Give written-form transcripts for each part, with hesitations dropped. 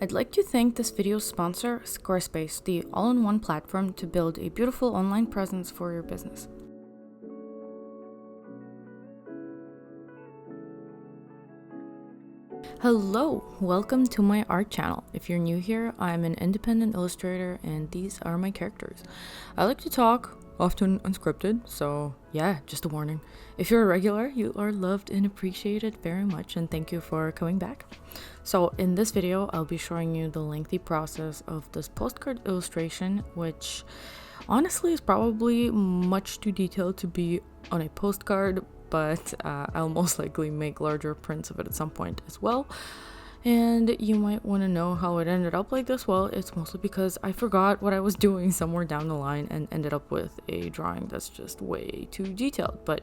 I'd like to thank this video's sponsor, Squarespace, the all-in-one platform to build a beautiful online presence for your business. Hello, welcome to my art channel. If you're new here, I'm an independent illustrator and these are my characters. I like to talk, often unscripted, so yeah, just a warning. If you're a regular, you are loved and appreciated very much, and thank you for coming back. So in this video, I'll be showing you the lengthy process of this postcard illustration, which honestly is probably much too detailed to be on a postcard, but I'll most likely make larger prints of it at some point as well. And you might want to know how it ended up like this. Well, it's mostly because I forgot what I was doing somewhere down the line and ended up with a drawing that's just way too detailed. But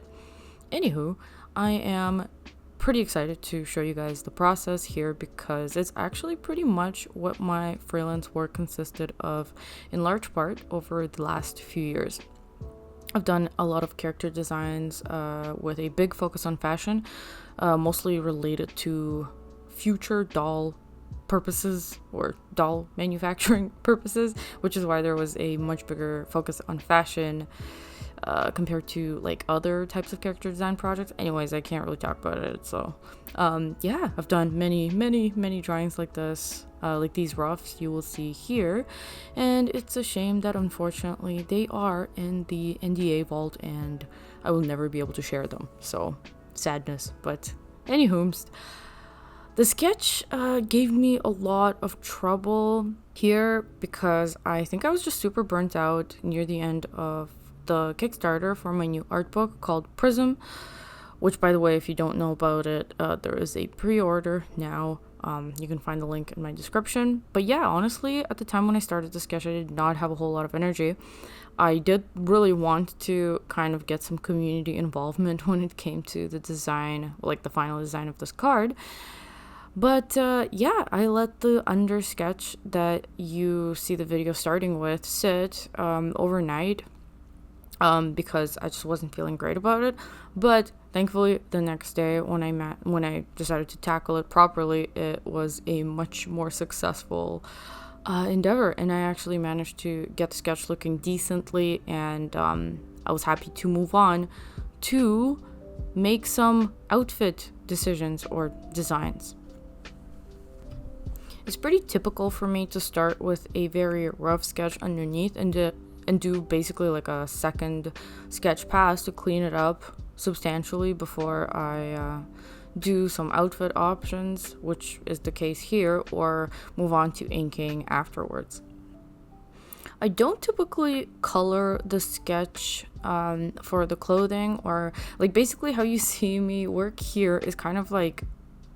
anywho, I am pretty excited to show you guys the process here because it's actually pretty much what my freelance work consisted of in large part over the last few years. I've done a lot of character designs with a big focus on fashion, mostly related to future doll purposes or doll manufacturing purposes, which is why there was a much bigger focus on fashion compared to like other types of character design projects. Anyways, I can't really talk about it, so yeah, I've done many drawings like this, like these roughs you will see here, and it's a shame that unfortunately they are in the NDA vault and I will never be able to share them, so sadness. But anywho, the sketch gave me a lot of trouble here because I think I was just super burnt out near the end of the Kickstarter for my new art book called Prism, which, by the way, if you don't know about it, there is a pre-order now. You can find the link in my description. But yeah, honestly, at the time when I started the sketch, I did not have a whole lot of energy. I did really want to kind of get some community involvement when it came to the design, like the final design of this card. But yeah, I let the under sketch that you see the video starting with sit overnight because I just wasn't feeling great about it. But thankfully, the next day when I decided to tackle it properly, it was a much more successful endeavor, and I actually managed to get the sketch looking decently, and I was happy to move on to make some outfit decisions or designs. It's pretty typical for me to start with a very rough sketch underneath and do basically like a second sketch pass to clean it up substantially before I do some outfit options, which is the case here, or move on to inking afterwards. I don't typically color the sketch for the clothing, or like basically how you see me work here is kind of like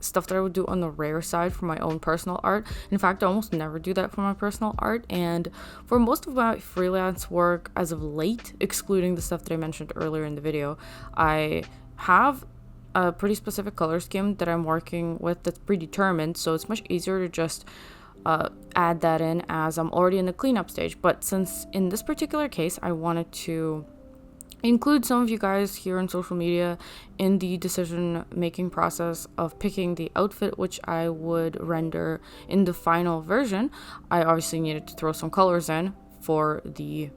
stuff that I would do on the rare side for my own personal art. In fact, I almost never do that for my personal art, and for most of my freelance work as of late, excluding the stuff that I mentioned earlier in the video, I have a pretty specific color scheme that I'm working with that's predetermined, so it's much easier to just add that in as I'm already in the cleanup stage. But since in this particular case I wanted to include some of you guys here on social media in the decision making process of picking the outfit which I would render in the final version, I obviously needed to throw some colors in for the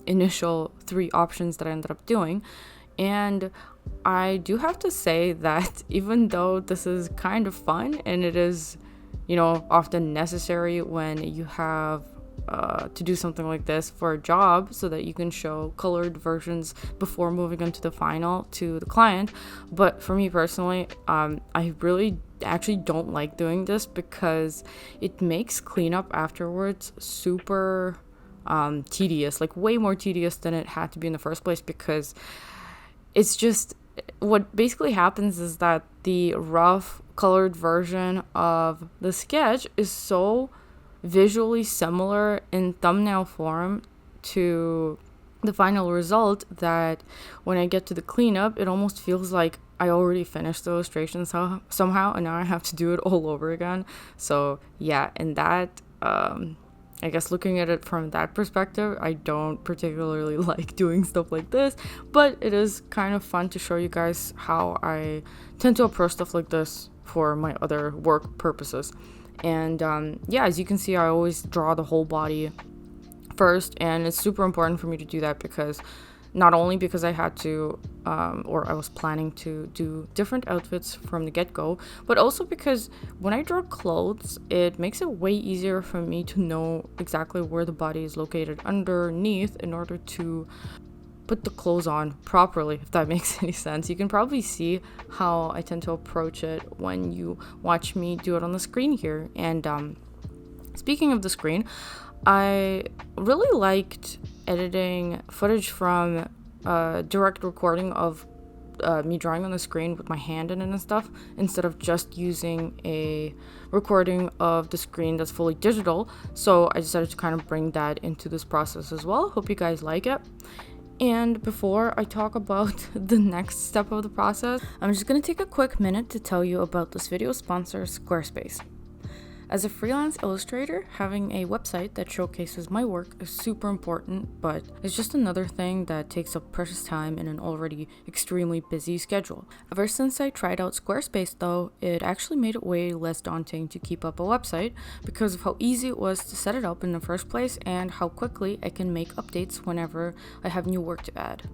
initial 3 options that I ended up doing. And I do have to say that even though this is kind of fun and it is, you know, often necessary when you have to do something like this for a job so that you can show colored versions before moving on to the final to the client. But for me personally, I really actually don't like doing this because it makes cleanup afterwards super tedious, like way more tedious than it had to be in the first place, because it's just what basically happens is that the rough colored version of the sketch is so visually similar in thumbnail form to the final result that when I get to the cleanup, it almost feels like I already finished the illustration somehow, and now I have to do it all over again. So yeah, and that I guess looking at it from that perspective, I don't particularly like doing stuff like this, but it is kind of fun to show you guys how I tend to approach stuff like this for my other work purposes. And yeah, as you can see, I always draw the whole body first, and it's super important for me to do that because not only because I had to or I was planning to do different outfits from the get-go, but also because when I draw clothes, it makes it way easier for me to know exactly where the body is located underneath in order to put the clothes on properly, if that makes any sense. You can probably see how I tend to approach it when you watch me do it on the screen here. And speaking of the screen, I really liked editing footage from direct recording of me drawing on the screen with my hand in it and stuff, instead of just using a recording of the screen that's fully digital. So I decided to kind of bring that into this process as well. Hope you guys like it. And before I talk about the next step of the process, I'm just going to take a quick minute to tell you about this video sponsor, Squarespace. As a freelance illustrator, having a website that showcases my work is super important, but it's just another thing that takes up precious time in an already extremely busy schedule. Ever since I tried out Squarespace though, it actually made it way less daunting to keep up a website because of how easy it was to set it up in the first place and how quickly I can make updates whenever I have new work to add.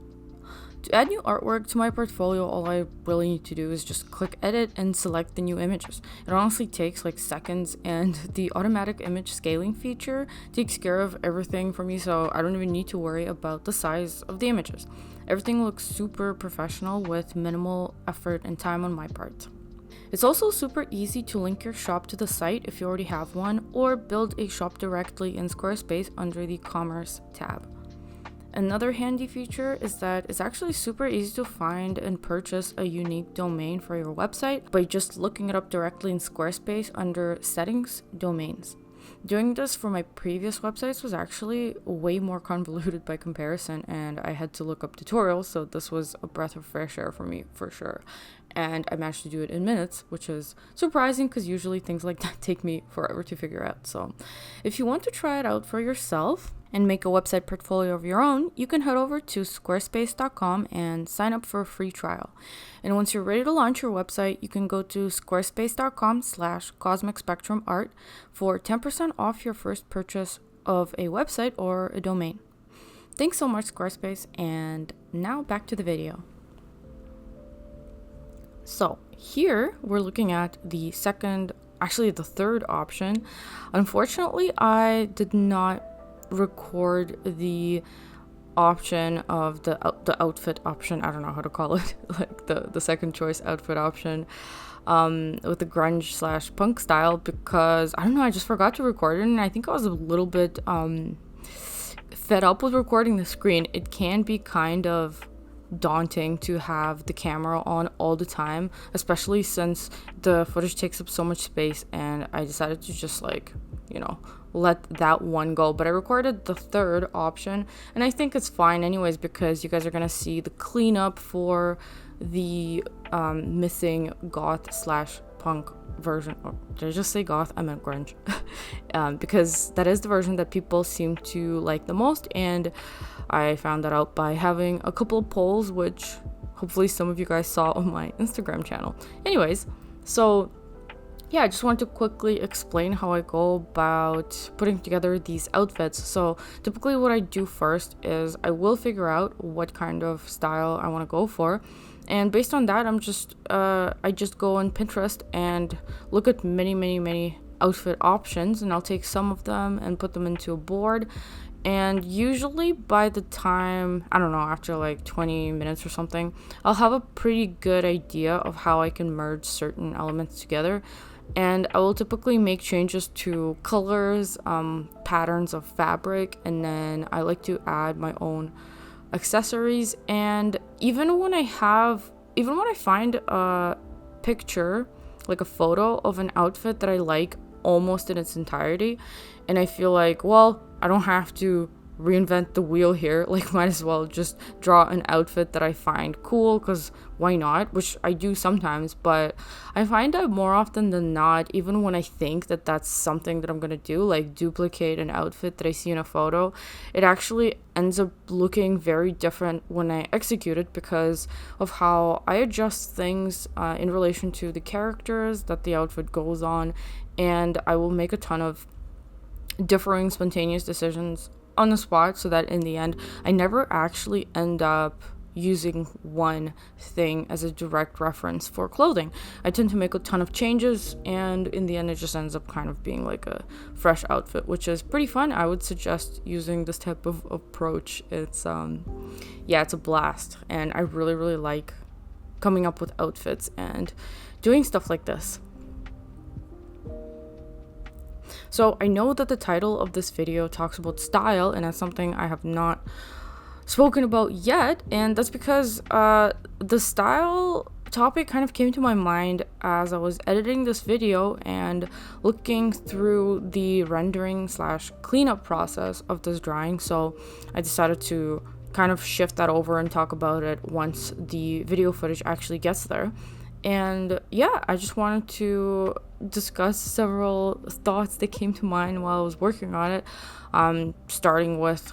To add new artwork to my portfolio, all I really need to do is just click edit and select the new images. It honestly takes like seconds, and the automatic image scaling feature takes care of everything for me, so I don't even need to worry about the size of the images. Everything looks super professional with minimal effort and time on my part. It's also super easy to link your shop to the site if you already have one, or build a shop directly in Squarespace under the Commerce tab. Another handy feature is that it's actually super easy to find and purchase a unique domain for your website by just looking it up directly in Squarespace under Settings, Domains. Doing this for my previous websites was actually way more convoluted by comparison, and I had to look up tutorials, so this was a breath of fresh air for me for sure. And I managed to do it in minutes, which is surprising because usually things like that take me forever to figure out. So if you want to try it out for yourself and make a website portfolio of your own, you can head over to squarespace.com and sign up for a free trial. And once you're ready to launch your website, you can go to squarespace.com/cosmicspectrumart for 10% off your first purchase of a website or a domain. Thanks so much, Squarespace, and now back to the video. So here we're looking at the third option. Unfortunately, I did not record the option of the outfit option. I don't know how to call it, like the second choice outfit option with the grunge / punk style, because I don't know, I just forgot to record it, and I think I was a little bit fed up with recording the screen. It can be kind of daunting to have the camera on all the time, especially since the footage takes up so much space, and I decided to just let that one go. But I recorded the third option, and I think it's fine anyways because you guys are gonna see the cleanup for the missing goth / punk version. Or did I just say goth? I meant grunge. Because that is the version that people seem to like the most, and I found that out by having a couple of polls, which hopefully some of you guys saw on my Instagram channel. Anyways, so yeah, I just wanted to quickly explain how I go about putting together these outfits. So typically what I do first is I will figure out what kind of style I want to go for, and based on that I just go on Pinterest and look at many outfit options, and I'll take some of them and put them into a board. And usually by the time, I don't know, after like 20 minutes or something, I'll have a pretty good idea of how I can merge certain elements together. And I will typically make changes to colors, patterns of fabric, and then I like to add my own accessories. And even when I find a picture, like a photo of an outfit that I like almost in its entirety, and I feel like, well, I don't have to reinvent the wheel here. Like, might as well just draw an outfit that I find cool, because why not? Which I do sometimes, but I find that more often than not, even when I think that that's something that I'm gonna do, like duplicate an outfit that I see in a photo, it actually ends up looking very different when I execute it, because of how I adjust things in relation to the characters that the outfit goes on, and I will make a ton of differing spontaneous decisions on the spot, so that in the end I never actually end up using one thing as a direct reference for clothing. I tend to make a ton of changes, and in the end it just ends up kind of being like a fresh outfit, which is pretty fun. I would suggest using this type of approach. It's it's a blast, and I really like coming up with outfits and doing stuff like this. So I know that the title of this video talks about style, and that's something I have not spoken about yet, and that's because the style topic kind of came to my mind as I was editing this video and looking through the rendering / cleanup process of this drawing. So I decided to kind of shift that over and talk about it once the video footage actually gets there. And yeah, I just wanted to discuss several thoughts that came to mind while I was working on it, starting with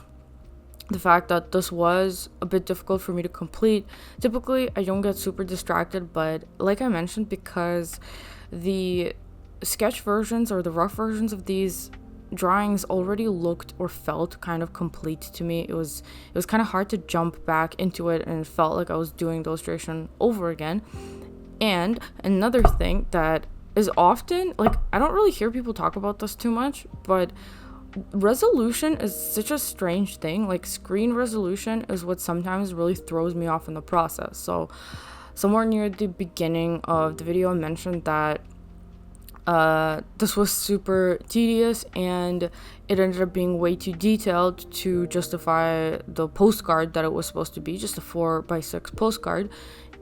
the fact that this was a bit difficult for me to complete. Typically, I don't get super distracted, but like I mentioned, because the sketch versions or the rough versions of these drawings already looked or felt kind of complete to me, it was kind of hard to jump back into it, and it felt like I was doing the illustration over again. And another thing that is often, like, I don't really hear people talk about this too much, but resolution is such a strange thing. Like, screen resolution is what sometimes really throws me off in the process. So somewhere near the beginning of the video I mentioned that this was super tedious, and it ended up being way too detailed to justify the postcard that it was supposed to be, just a 4x6 postcard.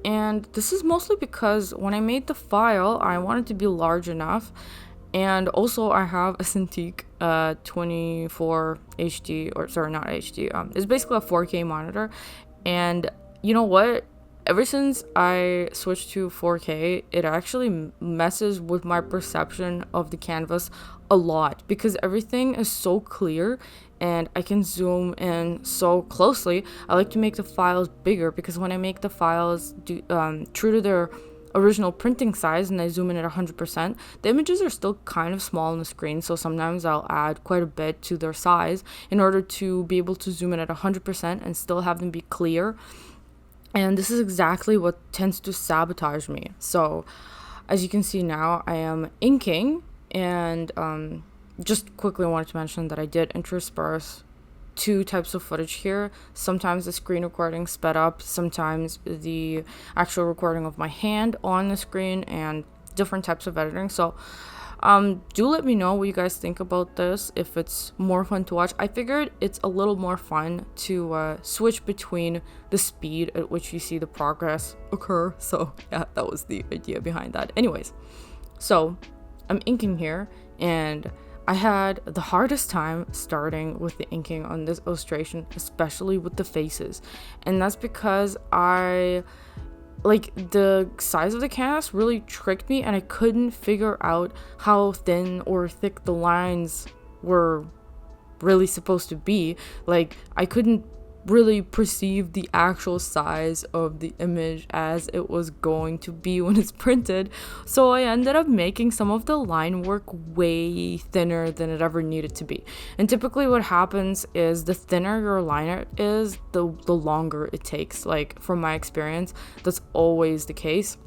And this is mostly because when I made the file, I wanted to be large enough, and also I have a CINTIQ 24 HD, or sorry, not HD, it's basically a 4K monitor. And you know what? Ever since I switched to 4K, it actually messes with my perception of the canvas a lot, because everything is so clear and I can zoom in so closely. I like to make the files bigger, because when I make the files true to their original printing size and I zoom in at 100%, the images are still kind of small on the screen, so sometimes I'll add quite a bit to their size in order to be able to zoom in at 100% and still have them be clear. And this is exactly what tends to sabotage me. So as you can see now, I am inking, and just quickly wanted to mention that I did intersperse two types of footage here. Sometimes the screen recording sped up, sometimes the actual recording of my hand on the screen, and different types of editing. So do let me know what you guys think about this, if it's more fun to watch. I figured it's a little more fun to switch between the speed at which you see the progress occur. So yeah, that was the idea behind that. Anyways, so I'm inking here, and I had the hardest time starting with the inking on this illustration, especially with the faces. And that's because the size of the canvas really tricked me, and I couldn't figure out how thin or thick the lines were really supposed to be. Like, I couldn't really perceive the actual size of the image as it was going to be when it's printed. So I ended up making some of the line work way thinner than it ever needed to be. And typically what happens is the thinner your liner is, the longer it takes. Like, from my experience, that's always the case.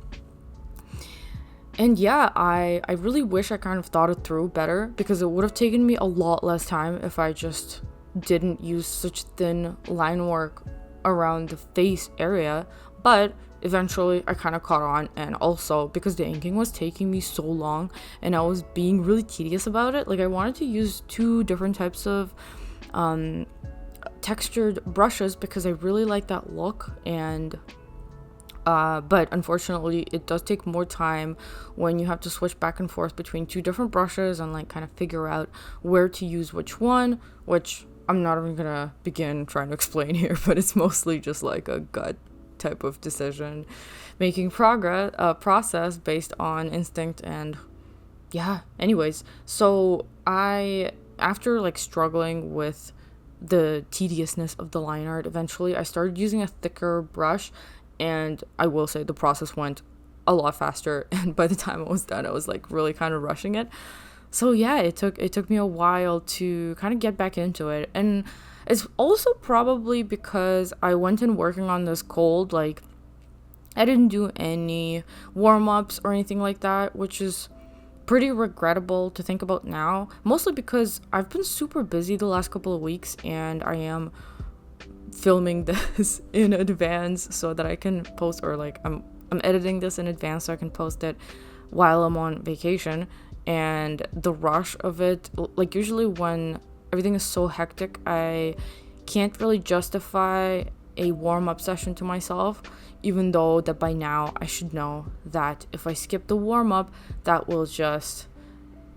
And yeah, I really wish I kind of thought it through better, because it would have taken me a lot less time if I just didn't use such thin line work around the face area. But eventually I kind of caught on, and also because the inking was taking me so long and I was being really tedious about it, like, I wanted to use two different types of textured brushes because I really like that look. And but unfortunately it does take more time when you have to switch back and forth between two different brushes and like kind of figure out where to use which one, which I'm not even gonna begin trying to explain here, but it's mostly just like a gut type of decision making process based on instinct. And yeah, anyways, so after like struggling with the tediousness of the line art, eventually I started using a thicker brush, and I will say the process went a lot faster, and by the time I was done, I was like really kind of rushing it. So yeah, it took me a while to kind of get back into it. And it's also probably because I went in working on this cold. Like, I didn't do any warm-ups or anything like that, which is pretty regrettable to think about now, mostly because I've been super busy the last couple of weeks, and I am filming this in advance so that I can post, or like I'm editing this in advance so I can post it while I'm on vacation. And the rush of it, like usually when everything is so hectic, I can't really justify a warm-up session to myself, even though that by now I should know that if I skip the warm-up, that will just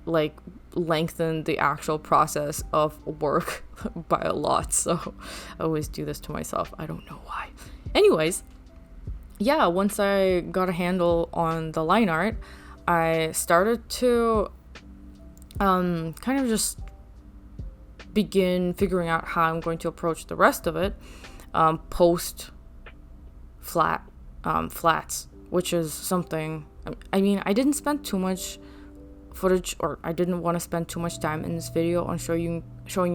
like lengthen the actual process of work by a lot. So I always do this to myself. I don't know why. Anyways, yeah, once I got a handle on the line art, I started to kind of just begin figuring out how I'm going to approach the rest of it post flats, which is something, I mean, I didn't spend too much footage, or I didn't want to spend too much time in this video on showing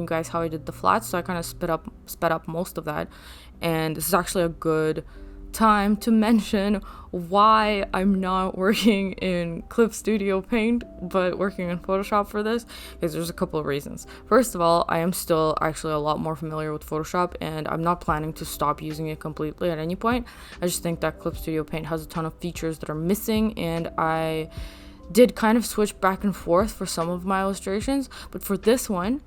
you guys how I did the flats, so I kind of sped up most of that. And this is actually a good time to mention why I'm not working in Clip Studio Paint but working in Photoshop for this, because there's a couple of reasons. First of all, I am still actually a lot more familiar with Photoshop, and I'm not planning to stop using it completely at any point. I just think that Clip Studio Paint has a ton of features that are missing, and I did kind of switch back and forth for some of my illustrations. But for this one,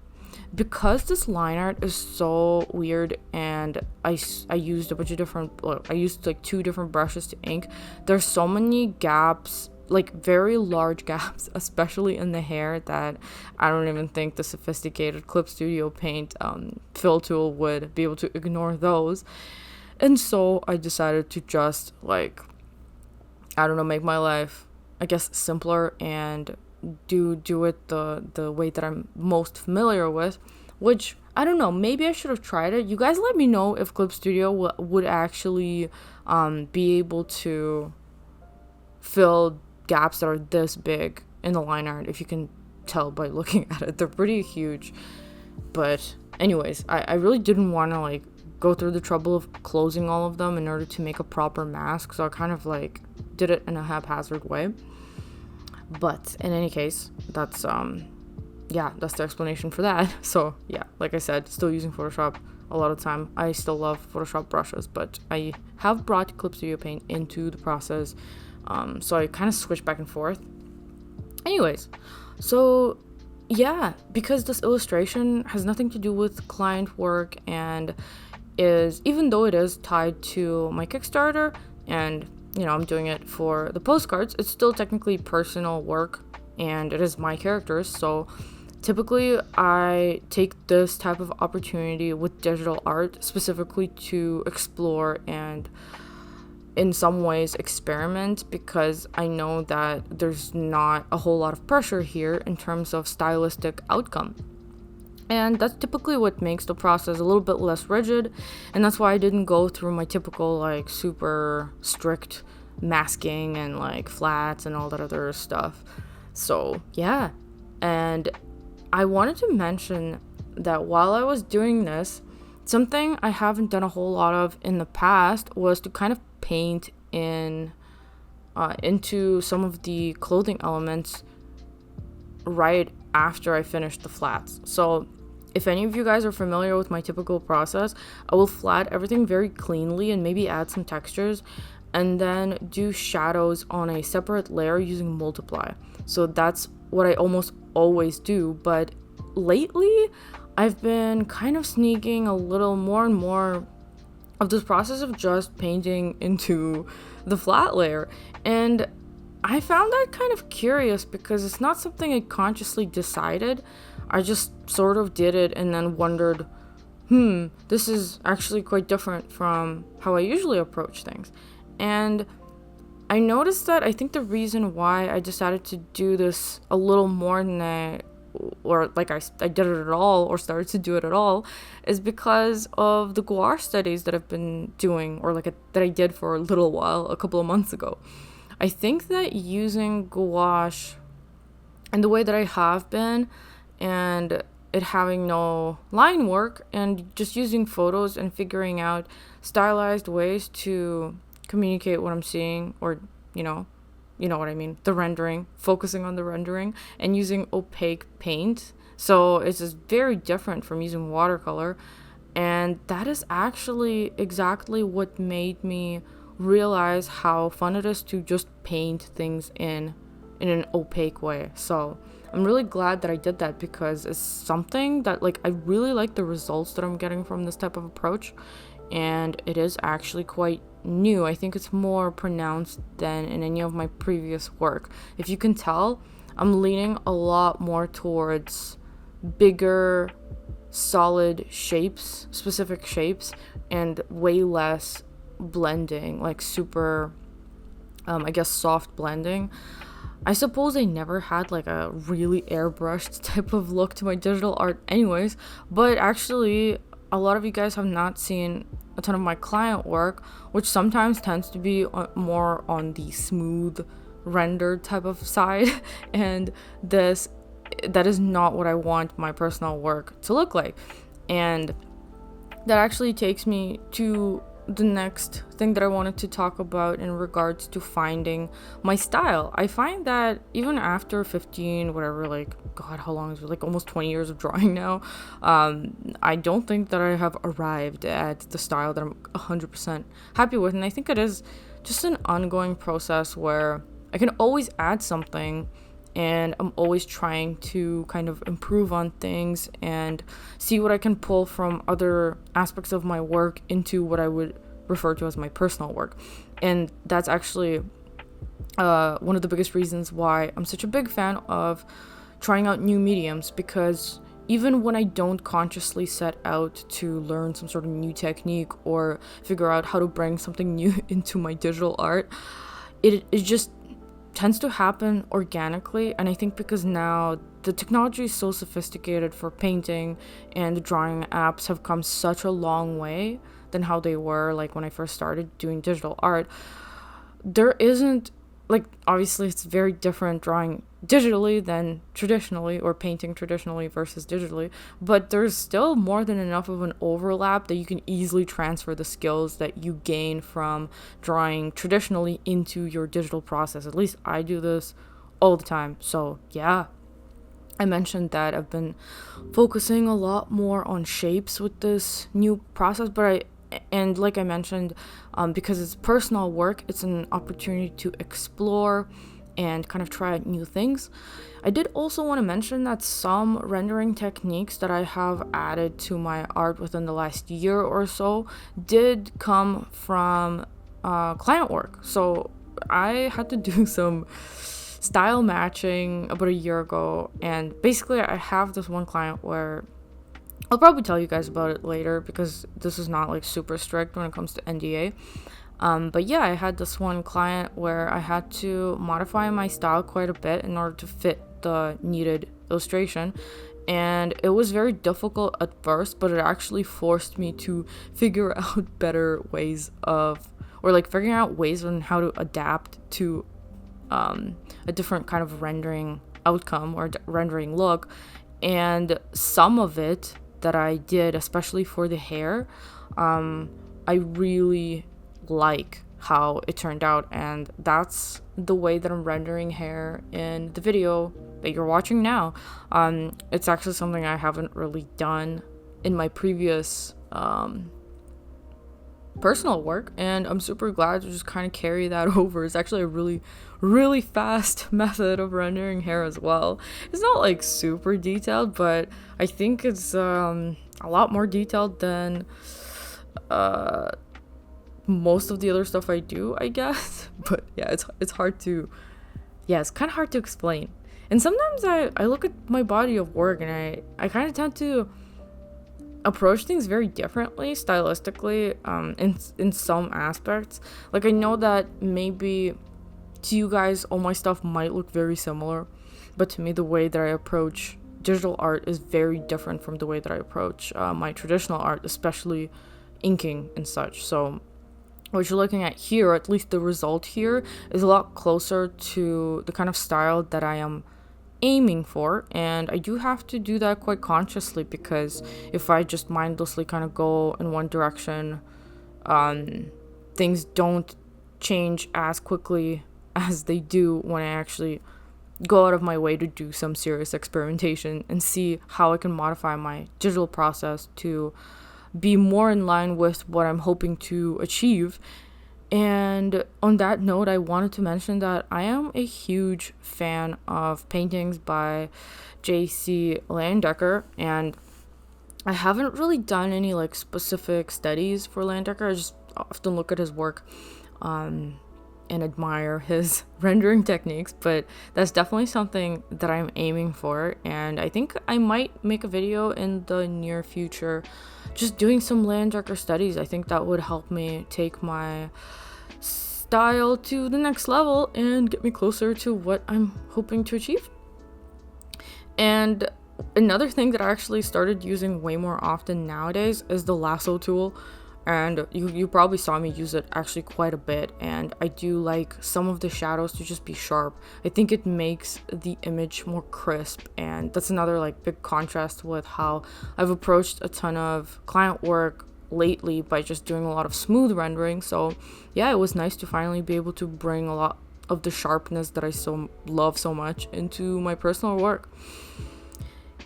because this line art is so weird, and I used a bunch of different, I used like 2 different brushes to ink, there's so many gaps, like very large gaps, especially in the hair, that I don't even think the sophisticated Clip Studio Paint fill tool would be able to ignore those. And so I decided to just like, I don't know, make my life, I guess, simpler and do it the way that I'm most familiar with, which I don't know, maybe I should have tried it. You guys let me know if Clip Studio would actually be able to fill gaps that are this big in the line art. If you can tell by looking at it, they're pretty huge. But anyways, I really didn't want to like go through the trouble of closing all of them in order to make a proper mask, so I kind of like did it in a haphazard way. But in any case, that's that's the explanation for that. So yeah, like I said, still using Photoshop a lot of the time. I still love Photoshop brushes, but I have brought Clip Studio Paint into the process, so I kind of switch back and forth. Anyways, so yeah, because this illustration has nothing to do with client work, and is, even though it is tied to my Kickstarter, and you know, I'm doing it for the postcards, it's still technically personal work, and it is my characters. So typically I take this type of opportunity with digital art specifically to explore and in some ways experiment, because I know that there's not a whole lot of pressure here in terms of stylistic outcome. And that's typically what makes the process a little bit less rigid, and that's why I didn't go through my typical like super strict masking and like flats and all that other stuff. So yeah, and I wanted to mention that while I was doing this, something I haven't done a whole lot of in the past was to kind of paint in into some of the clothing elements right after I finished the flats. So if any of you guys are familiar with my typical process, I will flat everything very cleanly and maybe add some textures, and then do shadows on a separate layer using multiply. So that's what I almost always do, but lately I've been kind of sneaking a little more and more of this process of just painting into the flat layer, and I found that kind of curious because it's not something I consciously decided. I just sort of did it and then wondered this is actually quite different from how I usually approach things. And I noticed that I think the reason why I decided to do this a little more than I did it at all, or started to do it at all, is because of the gouache studies that I've been doing, or that I did for a little while, a couple of months ago. I think that using gouache and the way that I have been, and it having no line work, and just using photos and figuring out stylized ways to communicate what I'm seeing, or you know what I mean, the rendering, focusing on the rendering, and using opaque paint. So it's just very different from using watercolor, and that is actually exactly what made me realize how fun it is to just paint things in an opaque way. So I'm really glad that I did that, because it's something that I really like the results that I'm getting from this type of approach, and it is actually quite new. I think it's more pronounced than in any of my previous work. If you can tell, I'm leaning a lot more towards bigger, solid shapes, specific shapes, and way less blending, super, I guess, soft blending. I suppose I never had a really airbrushed type of look to my digital art anyways, but actually a lot of you guys have not seen a ton of my client work, which sometimes tends to be more on the smooth rendered type of side, and that is not what I want my personal work to look like. And that actually takes me to the next thing that I wanted to talk about in regards to finding my style. I find that even after 15, whatever, God, how long is it? Almost 20 years of drawing now. I don't think that I have arrived at the style that I'm 100% happy with. And I think it is just an ongoing process where I can always add something, and I'm always trying to kind of improve on things and see what I can pull from other aspects of my work into what I would refer to as my personal work. And that's actually one of the biggest reasons why I'm such a big fan of trying out new mediums, because even when I don't consciously set out to learn some sort of new technique or figure out how to bring something new into my digital art, it just tends to happen organically. And I think because now the technology is so sophisticated for painting, and the drawing apps have come such a long way than how they were when I first started doing digital art, there isn't obviously it's very different drawing digitally than traditionally, or painting traditionally versus digitally, but there's still more than enough of an overlap that you can easily transfer the skills that you gain from drawing traditionally into your digital process. At least I do this all the time. So yeah, I mentioned that I've been focusing a lot more on shapes with this new process, but like I mentioned, because it's personal work, it's an opportunity to explore and kind of try out new things. I did also want to mention that some rendering techniques that I have added to my art within the last year or so did come from client work. So I had to do some style matching about a year ago, and basically I have this one client where I'll probably tell you guys about it later, because this is not super strict when it comes to NDA. But yeah, I had this one client where I had to modify my style quite a bit in order to fit the needed illustration. And it was very difficult at first, but it actually forced me to figure out better ways of, or figuring out ways on how to adapt to a different kind of rendering outcome or rendering look. And some of it that I did, especially for the hair, I really like how it turned out, and that's the way that I'm rendering hair in the video that you're watching now. It's actually something I haven't really done in my previous personal work, and I'm super glad to just kind of carry that over. It's actually a really, really fast method of rendering hair as well. It's not super detailed, but I think it's a lot more detailed than most of the other stuff I do, I guess. But yeah, it's hard to, it's kind of hard to explain. And sometimes I look at my body of work, and I kind of tend to approach things very differently stylistically, in some aspects. Like, I know that maybe to you guys all my stuff might look very similar, but to me the way that I approach digital art is very different from the way that I approach my traditional art, especially inking and such. So what you're looking at here, at least the result here, is a lot closer to the kind of style that I am aiming for, and I do have to do that quite consciously, because if I just mindlessly kind of go in one direction, things don't change as quickly as they do when I actually go out of my way to do some serious experimentation and see how I can modify my digital process to be more in line with what I'm hoping to achieve. And on that note, I wanted to mention that I am a huge fan of paintings by J.C. Landecker, and I haven't really done any like specific studies for Landecker. I just often look at his work and admire his rendering techniques, but that's definitely something that I'm aiming for, and I think I might make a video in the near future just doing some Landecker studies. I think that would help me take my style to the next level and get me closer to what I'm hoping to achieve. And another thing that I actually started using way more often nowadays is the Lasso Tool, and you probably saw me use it actually quite a bit, and I do like some of the shadows to just be sharp. I think it makes the image more crisp, and that's another like big contrast with how I've approached a ton of client work lately by just doing a lot of smooth rendering. So yeah, it was nice to finally be able to bring a lot of the sharpness that I so love so much into my personal work.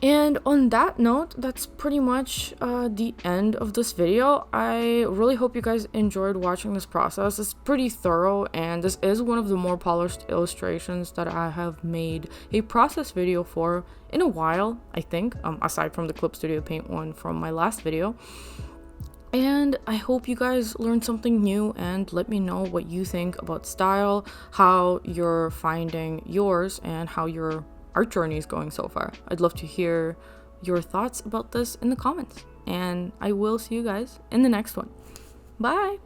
And on that note, that's pretty much the end of this video. I really hope you guys enjoyed watching this process. It's pretty thorough, and this is one of the more polished illustrations that I have made a process video for in a while, I think, aside from the Clip Studio Paint one from my last video. And I hope you guys learned something new, and let me know what you think about style, how you're finding yours, and how your art journey is going so far. I'd love to hear your thoughts about this in the comments, and I will see you guys in the next one. Bye!